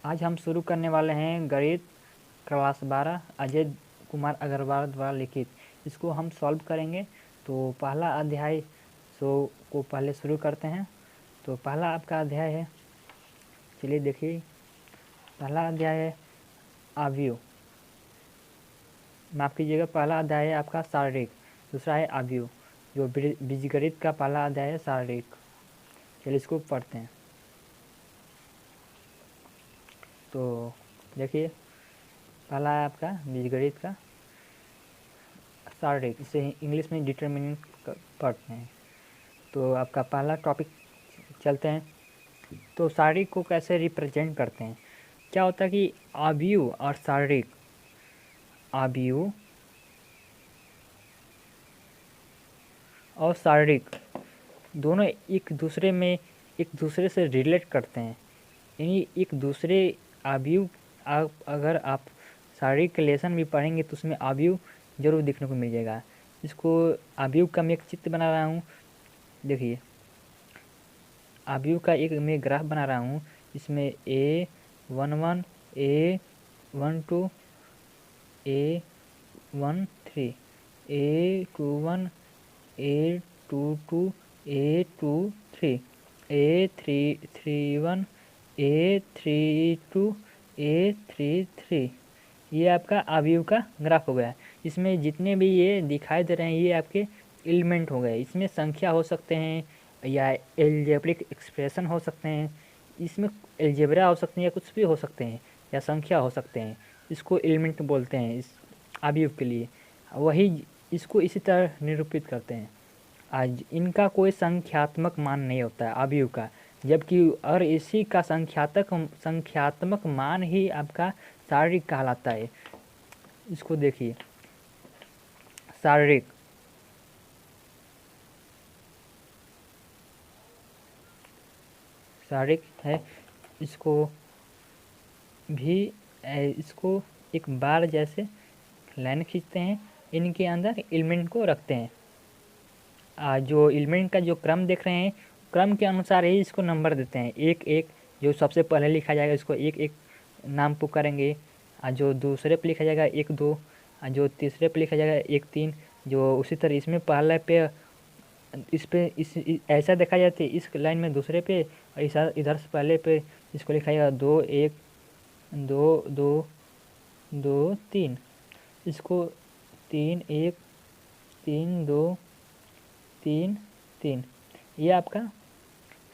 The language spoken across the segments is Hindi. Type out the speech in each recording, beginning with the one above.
आज हम शुरू करने वाले हैं गणित क्लास 12 अजय कुमार अग्रवाल द्वारा लिखित। इसको हम सॉल्व करेंगे। तो पहला अध्याय को पहले शुरू करते हैं। तो पहला आपका अध्याय है, चलिए देखिए। पहला अध्याय है अवयव, माफ़ कीजिएगा, पहला अध्याय है आपका शारीरिक, दूसरा है अवयव। जो बीजगणित का पहला अध्याय है शारीरिक। चलिए इसको पढ़ते हैं। तो देखिए, पहला है आपका बीजगणित का शारीरिक, इसे इंग्लिश में डिटरमिनेंट पढ़ते हैं। तो आपका पहला टॉपिक चलते हैं। तो शारीरिक को कैसे रिप्रेजेंट करते हैं? क्या होता है कि अवयव और शारीरिक, अवयव और शारीरिक दोनों एक दूसरे से रिलेट करते हैं। यानी एक दूसरे अवयव, अगर आप शारीरिक लेसन भी पढ़ेंगे तो उसमें अवयव जरूर देखने को मिल जाएगा। इसको अवयव का मैं एक चित्र बना रहा हूँ। देखिए, अवयव का एक मैं ग्राफ बना रहा हूँ। इसमें A11, A12, A13, A21, A22, A23, A31, A32, A33। ये आपका अवयव का ग्राफ हो गया। इसमें जितने भी ये दिखाई दे रहे हैं ये आपके एलिमेंट हो गए। इसमें संख्या हो सकते हैं या एल्जेब्रिक एक्सप्रेशन हो सकते हैं, इसमें एल्जेब्रा हो सकते हैं या कुछ भी हो सकते हैं, या संख्या हो सकते हैं। इसको एलिमेंट बोलते हैं इस अवयव के लिए। वही इसको इसी तरह निरूपित करते हैं। आज इनका कोई संख्यात्मक मान नहीं होता है अवयव का, जबकि और इसी का संख्यात्मक मान ही आपका शारीरिक कहलाता है। इसको देखिए, शारीरिक है। इसको एक बार जैसे लाइन खींचते हैं, इनके अंदर एलिमेंट को रखते हैं। जो एलिमेंट का जो क्रम देख रहे हैं, क्रम के अनुसार ही इसको नंबर देते हैं। एक एक जो सबसे पहले लिखा जाएगा इसको एक एक नाम पुकारेंगे। जो दूसरे पे लिखा जाएगा एक दो, जो तीसरे पे लिखा जाएगा एक तीन। जो उसी तरह इसमें पहले पे ऐसा देखा जाता है, इस लाइन में दूसरे पे और इधर से पहले पे इसको लिखा जाएगा दो एक, दो दो, दो तीन। इसको तीन एक, तीन दो, तीन तीन। ये आपका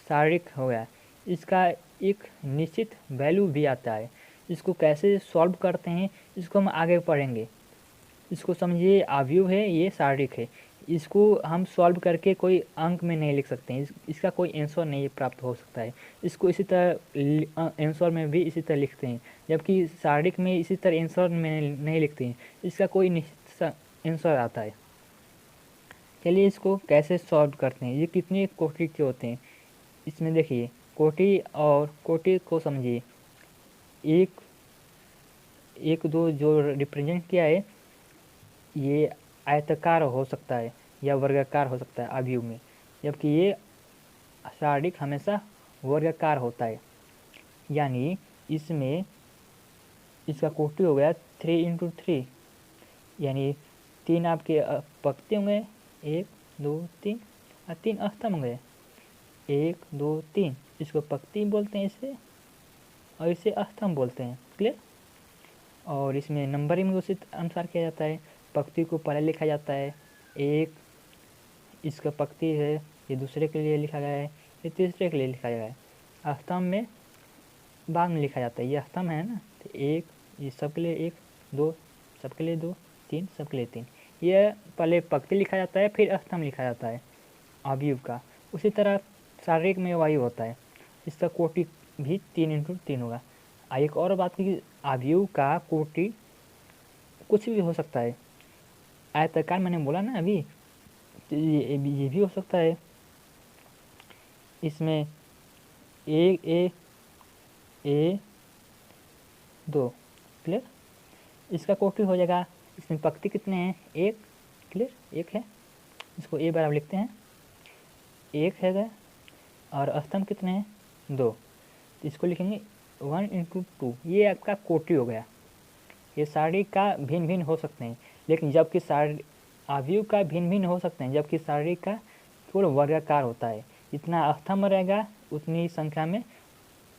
शारीरिक हो गया। इसका एक निश्चित वैल्यू भी आता है। इसको कैसे सॉल्व करते हैं इसको हम आगे पढ़ेंगे। इसको समझिए, अवयव है, ये शारीरिक है। इसको हम सॉल्व करके कोई अंक में नहीं लिख सकते हैं। इसका कोई आंसर नहीं प्राप्त हो सकता है। इसको इसी तरह आंसर में भी इसी तरह लिखते हैं, जबकि शारीरिक में इसी तरह आंसर में नहीं लिखते हैं। इसका कोई निश्चित आंसर आता है। चलिए इसको कैसे सॉल्व करते हैं। ये कितने कोटि के होते हैं इसमें देखिए। कोटि और कोटि को समझिए। एक एक दो जो रिप्रेजेंट किया है, ये आयताकार हो सकता है या वर्गाकार हो सकता है अवयव में, जबकि ये शारीरिक हमेशा वर्गाकार होता है। यानी इसमें इसका कोटि हो गया 3×3, यानी तीन आपके पंक्ति होंगे, 1 2 3, और 3 स्तंभ होंगे, 1 2 3। इसको पंक्ति बोलते हैं इसे, और इसे स्तंभ बोलते हैं। क्लियर? और इसमें नंबरिंग उसी अनुसार किया जाता है। पंक्ति को पहले लिखा जाता है, एक इसका पंक्ति है, ये दूसरे के लिए लिखा गया है, ये तीसरे के लिए लिखा गया है। स्तंभ में बाद में लिखा जाता है। ये स्तंभ है ना, तो एक ये सबके लिए एक, दो सबके लिए दो, तीन सबके लिए तीन। ये पहले पंक्ति लिखा जाता है, फिर स्तंभ लिखा जाता है अवयव का। उसी तरह शारीरिक में वायु होता है, इसका कोटि भी 3×3 होगा। एक और बात की, अवयव का कोटि कुछ भी हो सकता है। आयताकार मैंने बोला ना अभी, तो ये भी हो सकता है। इसमें ए दो। क्लियर? इसका कोटि हो जाएगा। इसमें पंक्ति कितने हैं? एक। क्लियर? एक है, इसको ए बराबर लिखते हैं, एक है गए। और स्तंभ कितने हैं? 2, तो इसको लिखेंगे 1 इंटू 2, ये आपका कोटि हो गया। ये सारणी का भिन्न भिन्न हो सकते हैं, लेकिन जबकि सारणी अवयव का भिन्न भिन्न हो सकते हैं, जबकि सारणी का केवल वर्गाकार होता है। जितना स्तंभ रहेगा उतनी संख्या में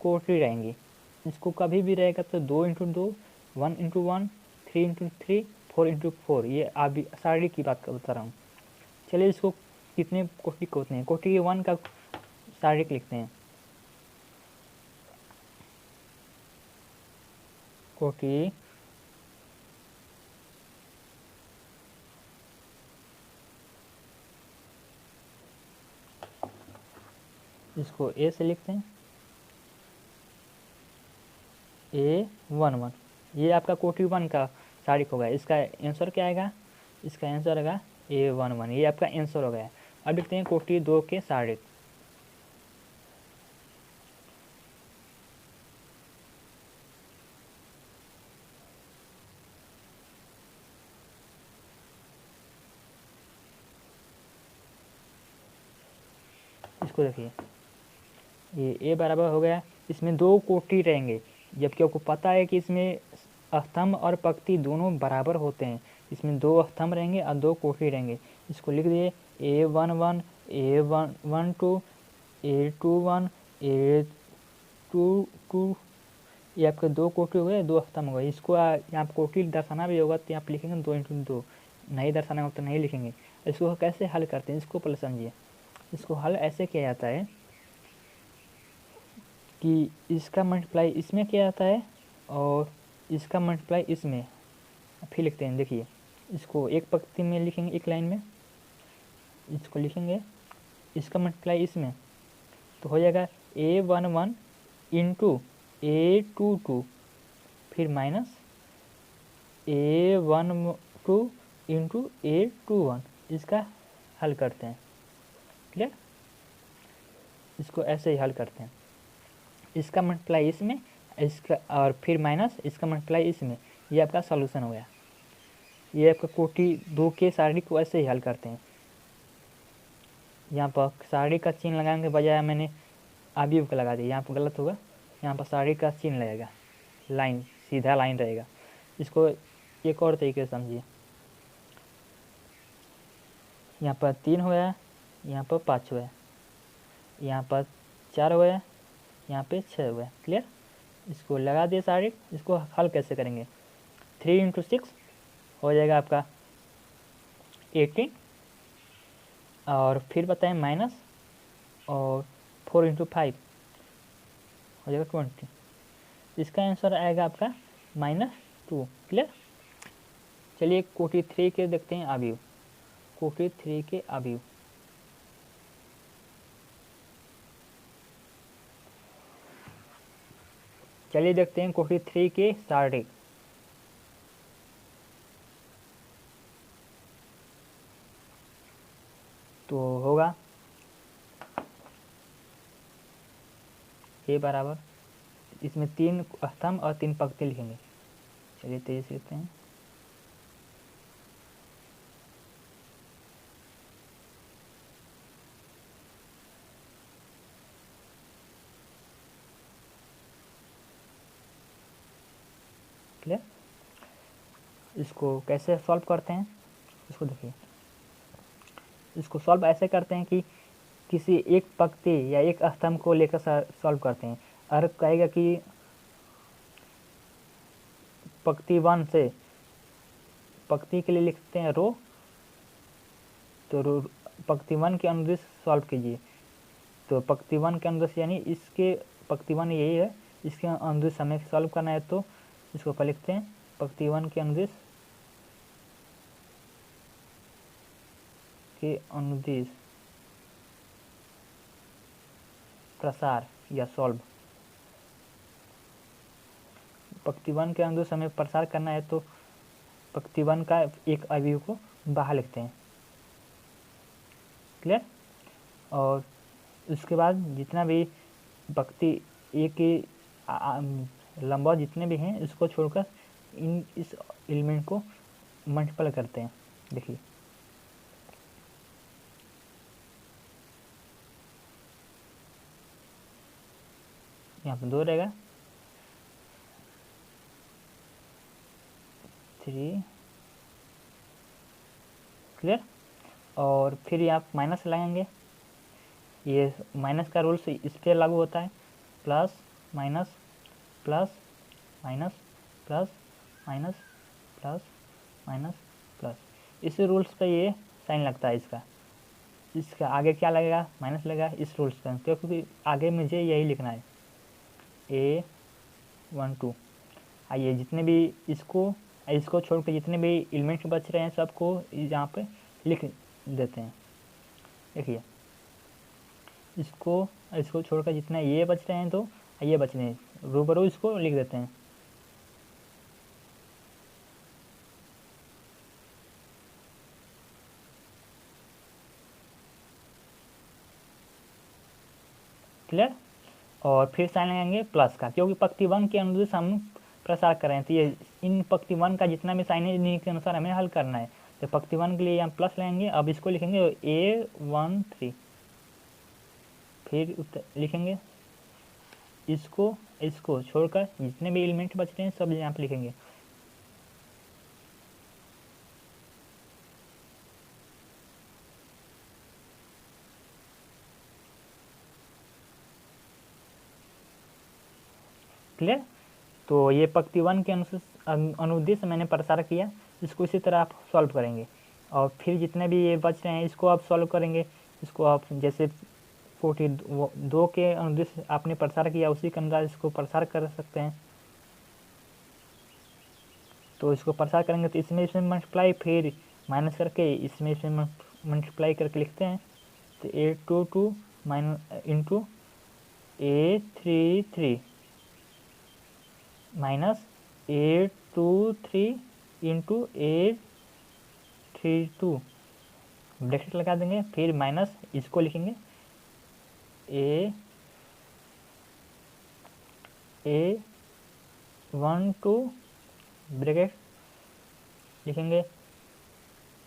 कोटि रहेंगी। इसको कभी भी रहेगा तो 2 इंटू 2, 1 इंटू 1, 3 इंटू 3, 4 इंटू 4, ये सारणी की बात बता रहा हूँ। चलिए इसको कितने कोटि होते हैं, कोटि के 1 का सारणी लिखते हैं। कोटि इसको ए से लिखते हैं, A11, ये आपका कोटि 1 का सारणी हो गया। इसका आंसर क्या आएगा, इसका आंसर आएगा A11, ये आपका आंसर हो गया। अब देखते हैं कोटि 2 के सारणी। इसको देखिए, ये A बराबर हो गया, इसमें 2 कोटि रहेंगे, जबकि आपको पता है कि इसमें स्तंभ और पंक्ति दोनों बराबर होते हैं। इसमें 2 स्तंभ रहेंगे और 2 कोटि रहेंगे। इसको लिख दिए A11, A12, A21, A22, ये आपके 2 कोटि हो गए, 2 स्तंभ हो गए। इसको यहाँ कोटि दर्शाना भी होगा तो यहाँ पर लिखेंगे 2 इंटू 2, नहीं दर्शाना होगा तो नहीं लिखेंगे। इसको कैसे हल करते हैं, इसको पहले समझिए। इसको हल ऐसे किया जाता है कि इसका मल्टीप्लाई इसमें किया जाता है और इसका मल्टीप्लाई इसमें। फिर लिखते हैं, देखिए इसको एक पंक्ति में लिखेंगे, एक लाइन में इसको लिखेंगे, इसका मल्टीप्लाई इसमें, तो हो जाएगा A11 इंटू A22, फिर माइनस A12 इंटू A21। इसका हल करते हैं, क्लियर। इसको ऐसे ही हल करते हैं, इसका मल्टीप्लाई इसमें, इसका और फिर माइनस इसका मल्टीप्लाई इसमें, ये आपका सॉल्यूशन हो गया। ये आपका कोटि 2 के सारणी को ऐसे ही हल करते हैं। यहाँ पर सारणी का चिन्ह लगाने के बजाय मैंने अवयव का लगा दिया, यहाँ पर गलत होगा। यहाँ पर सारणी का चिन्ह लगेगा, लाइन, सीधा लाइन रहेगा। इसको एक और तरीके से समझिए, यहाँ पर 3 हो गया, यहाँ पर 5 हो गया, यहाँ पर 4 हो गया, यहाँ पे 6 हो गया, क्लियर। इसको लगा दिए सारे। इसको हल कैसे करेंगे, 3 इंटू 6 हो जाएगा आपका 18, और फिर बताएं माइनस, और 4 इंटू 5 हो जाएगा 20। इसका आंसर आएगा आपका -2, क्लियर। चलिए कोटि 3 के देखते हैं अवयव, कोटि 3 के अवयव। चलिए देखते हैं कोटि 3 के सारणी। तो होगा A बराबर, इसमें 3 स्तंभ और 3 पंक्ति लिखेंगे। चलिए तेजी से लिखते हैं, क्लियर। इसको कैसे सॉल्व करते हैं, इसको देखिए। इसको सॉल्व ऐसे करते हैं कि किसी एक पंक्ति या एक स्तंभ को लेकर सॉल्व करते हैं। और कहेगा कि पंक्ति 1 से, पंक्ति के लिए लिखते हैं रो, तो रो पंक्ति 1 के अनुदिश सॉल्व कीजिए। तो पंक्ति 1 के अनुदिश यानी इसके पंक्ति 1 यही है, इसके अनुदिश हमें सॉल्व करना है। तो इसको पहले लिखते हैं पंक्ति 1 के अनुदिश के अनुदिश प्रसार या सॉल्व। पंक्ति 1 के अनुदिश हमें प्रसार करना है, तो पंक्ति 1 का एक अवयव को बाहर लिखते हैं, क्लियर। और उसके बाद जितना भी पंक्ति ए के लंबा जितने भी हैं इसको छोड़कर इस एलिमेंट को मल्टीपल करते हैं। देखिए यहाँ पर 2 रहेगा, 3, क्लियर। और फिर आप माइनस लगाएंगे, ये माइनस का रूल्स इस पर लागू होता है, plus minus plus minus plus minus plus minus plus, इस रूल्स पे ये साइन लगता है इसका। इसका आगे क्या लगेगा, माइनस लगेगा इस रूल्स पर, क्योंकि आगे मुझे यही लिखना है A12। आइए जितने भी इसको छोड़ के जितने भी एलिमेंट्स बच रहे हैं सबको यहाँ पे लिख देते हैं। देखिए इसको छोड़कर जितने ये बच रहे हैं तो ये बच रहे हैं, रूबरू इसको लिख देते हैं। क्लियर। और फिर साइन लगाएंगे प्लस का, क्योंकि पंक्ति 1 के अनुदिश हम प्रसार कर रहे हैं, तो ये इन पंक्ति 1 का जितना भी साइन है इन्हीं के अनुसार हमें हल करना है। तो पंक्ति 1 के लिए हम प्लस लगाएंगे। अब इसको लिखेंगे A13, फिर लिखेंगे इसको छोड़कर जितने भी एलिमेंट बच रहे हैं सब यहाँ पे लिखेंगे। क्लियर। तो ये पंक्ति 1 के अनुदेश मैंने प्रसार किया, इसको इसी तरह आप सॉल्व करेंगे। और फिर जितने भी ये बच रहे हैं इसको आप सॉल्व करेंगे। इसको आप जैसे 42 के अनुदेश आपने प्रसार किया उसी के अनुसार इसको प्रसार कर सकते हैं। तो इसको प्रसार करेंगे तो इसमें मल्टीप्लाई, फिर माइनस करके इसमें मल्टीप्लाई करके लिखते हैं। तो A22 minus into A33 minus A23 into A32, bracket लगा देंगे, फिर माइनस इसको लिखेंगे A12 ब्रैकेट लिखेंगे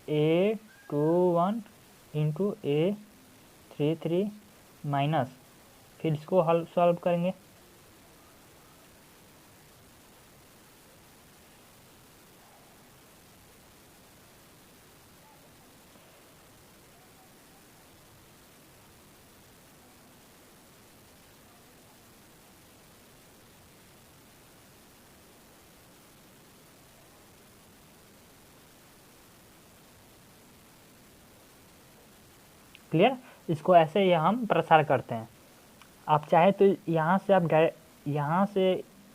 A21 इंटू A33 माइनस, फिर इसको हल सॉल्व करेंगे। क्लियर। इसको ऐसे ही हम प्रसार करते हैं। आप चाहे तो यहाँ से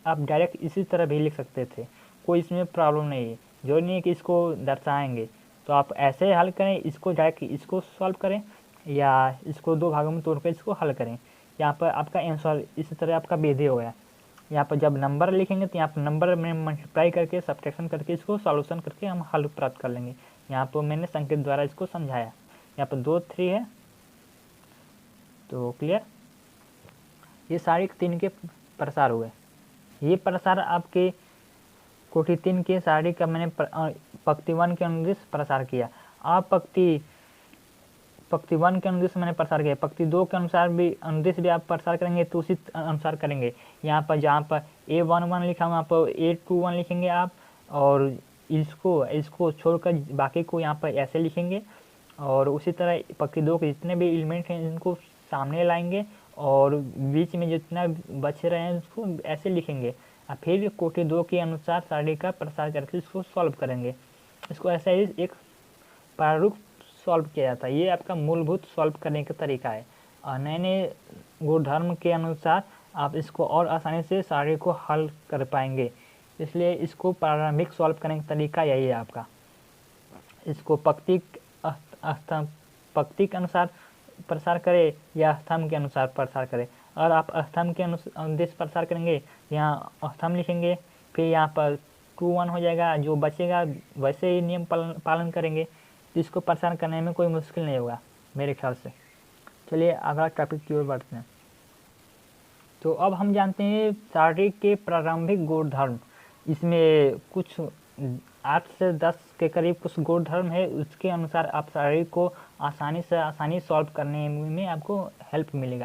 आप डायरेक्ट इसी तरह भी लिख सकते थे, कोई इसमें प्रॉब्लम नहीं है। जो नहीं है कि इसको दर्शाएंगे, तो आप ऐसे हल करें, इसको डायरेक्ट इसको सॉल्व करें या इसको दो भागों में तोड़कर इसको हल करें। यहाँ पर आपका आंसर इसी तरह आपका विधि हो गया। यहाँ पर जब नंबर लिखेंगे तो यहाँ पर नंबर में मल्टीप्लाई करके सब्ट्रैक्शन करके इसको सॉल्यूशन करके हम हल प्राप्त कर लेंगे। यहाँ पर मैंने संकेत द्वारा इसको समझाया। यहाँ पर 2 3 है, तो क्लियर। ये सारे 3 के प्रसार हुए। ये प्रसार आपके कोटि 3 के साड़ी का मैंने पंक्ति 1 के अनुदेश प्रसार किया। आप पंक्ति 1 के अनुदेश मैंने प्रसार किया, पंक्ति 2 के अनुसार भी अनुदेश भी आप प्रसार करेंगे तो उसी अनुसार करेंगे। यहाँ पर जहाँ पर A11 लिखा वहाँ पर A21 लिखेंगे आप, और इसको छोड़कर बाकी को यहाँ पर ऐसे लिखेंगे। और उसी तरह पंक्ति 2 के जितने भी एलिमेंट हैं इनको सामने लाएंगे और बीच में जितना बच रहे हैं उसको ऐसे लिखेंगे। और फिर कोटि 2 के अनुसार साड़ी का प्रसार करके इसको सॉल्व करेंगे। इसको ऐसा ही एक प्रारूप सॉल्व किया जाता है। ये आपका मूलभूत सॉल्व करने का तरीका है। और नए नए गुणधर्म के अनुसार आप इसको और आसानी से साड़ी को हल कर पाएंगे। इसलिए इसको प्रारंभिक सॉल्व करने का तरीका यही है आपका। इसको पंक्ति के अनुसार प्रसार करें या स्तंभ के अनुसार प्रसार करें। और आप स्तंभ के अनुदेश प्रसार करेंगे, यहाँ स्तंभ लिखेंगे, फिर यहाँ पर 2 1 हो जाएगा, जो बचेगा वैसे ही नियम पालन करेंगे। तो इसको प्रसार करने में कोई मुश्किल नहीं होगा मेरे ख्याल से। चलिए अगला टॉपिक की ओर बढ़ते हैं। तो अब हम जानते हैं सारणी के प्रारंभिक गुणधर्म। इसमें कुछ 8 से 10 के करीब कुछ गुणधर्म है, उसके अनुसार आप सारणी को आसानी सॉल्व करने में आपको हेल्प मिलेगा।